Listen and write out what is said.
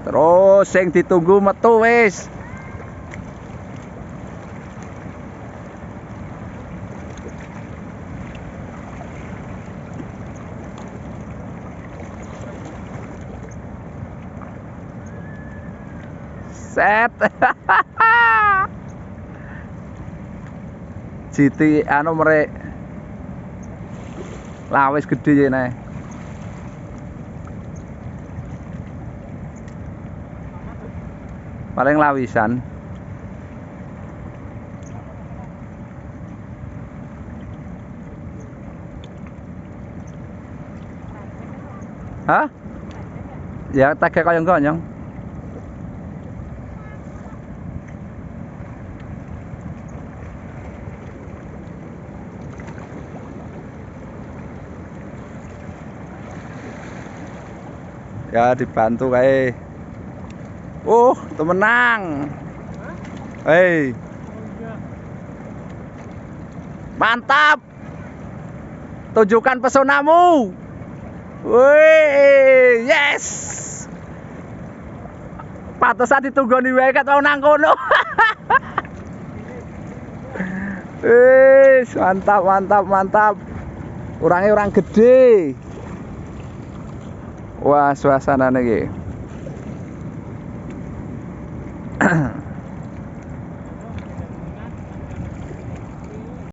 Terus sing ditunggu metu wis. Set. GT anu merek lawis gede ya nih. Paling lawisan. Hah? Ya tagih konyong-konyong. Ya dibantu kayak temenang. Hei, mantap, tunjukkan pesonamu. Wih, yes, pantesan ditunggoni wae kat wong nang kono. Mantap, mantap, mantap. Orangnya orang gede. Wah, suasana nih.